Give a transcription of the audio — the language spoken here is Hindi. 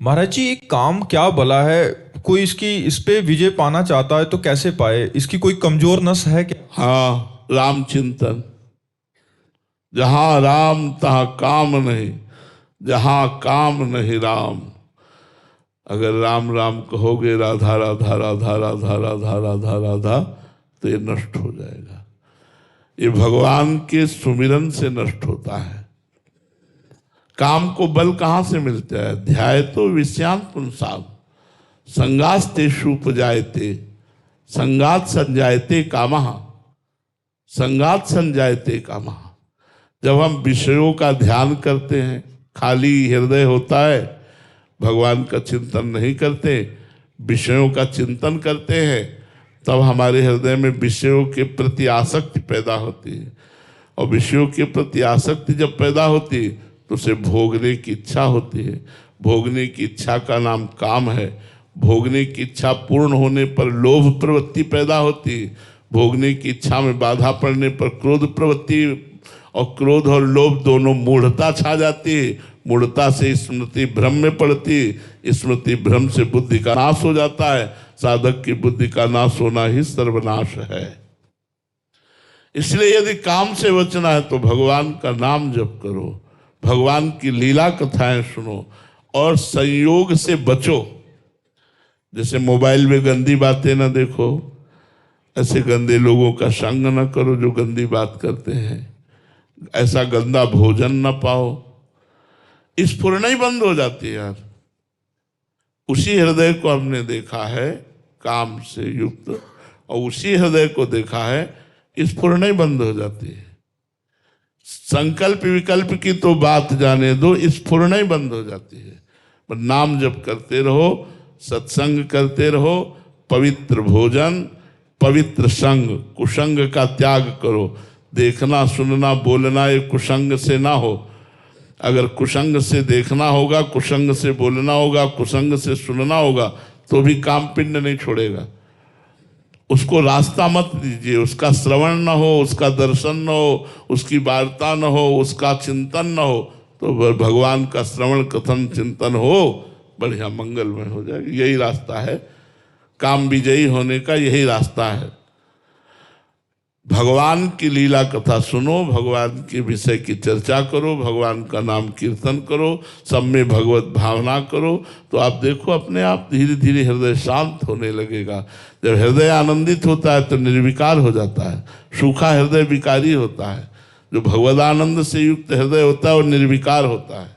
महाराज जी, एक काम क्या भला है? कोई इस पे विजय पाना चाहता है तो कैसे पाए? इसकी कोई कमजोर नस है क्या? हाँ, राम चिंतन। जहां राम तहां काम नहीं, जहां काम नहीं राम। अगर राम राम कहोगे राधा राधा राधा राधा राधा राधा राधा, तो ये नष्ट हो जाएगा। ये भगवान के सुमिरन से नष्ट होता है। काम को बल कहां से मिलता है? ध्याय तो विषयांत पुंसाम संगास्तेषु उपजायते, संगात संजायते कामः, संगात संजायते कामः। जब हम विषयों का ध्यान करते हैं, खाली हृदय होता है, भगवान का चिंतन नहीं करते, विषयों का चिंतन करते हैं, तब हमारे हृदय में विषयों के प्रति आसक्ति पैदा होती है। और विषयों के प्रति आसक्ति जब पैदा होती है तो उसे भोगने की इच्छा होती है। भोगने की इच्छा का नाम काम है। भोगने की इच्छा पूर्ण होने पर लोभ प्रवृत्ति पैदा होती है। भोगने की इच्छा में बाधा पड़ने पर क्रोध प्रवृत्ति, और क्रोध और लोभ दोनों मूढ़ता छा जाती है। मूढ़ता से स्मृति भ्रम में पड़ती है। स्मृति भ्रम से बुद्धि का नाश हो जाता है। साधक की बुद्धि का नाश होना ही सर्वनाश है। इसलिए यदि काम से बचना है तो भगवान का नाम जप करो, भगवान की लीला कथाएं सुनो और संयोग से बचो। जैसे मोबाइल में गंदी बातें ना देखो, ऐसे गंदे लोगों का संग न करो जो गंदी बात करते हैं। ऐसा गंदा भोजन न पाओ। स्फुरना ही बंद हो जाती है यार। उसी हृदय को हमने देखा है काम से युक्त, और उसी हृदय को देखा है स्फुरना ही बंद हो जाती है। संकल्प विकल्प की तो बात जाने दो, स्फुरना ही बंद हो जाती है। पर नाम जप करते रहो, सत्संग करते रहो, पवित्र भोजन, पवित्र संग, कुसंग का त्याग करो। देखना सुनना बोलना ये कुसंग से ना हो। अगर कुसंग से देखना होगा, कुसंग से बोलना होगा, कुसंग से सुनना होगा, तो भी काम पिंड नहीं छोड़ेगा। उसको रास्ता मत दीजिए। उसका श्रवण न हो, उसका दर्शन न हो, उसकी वार्ता न हो, उसका चिंतन न हो, तो भगवान का श्रवण कथन चिंतन हो, बढ़िया मंगलमय हो जाएगा। यही रास्ता है काम विजयी होने का, यही रास्ता है। भगवान की लीला कथा सुनो, भगवान के विषय की चर्चा करो, भगवान का नाम कीर्तन करो, सब में भगवत भावना करो, तो आप देखो अपने आप धीरे धीरे हृदय शांत होने लगेगा। जब हृदय आनंदित होता है तो निर्विकार हो जाता है। सूखा हृदय विकारी होता है। जो भगवदानंद से युक्त हृदय होता है वो निर्विकार होता है।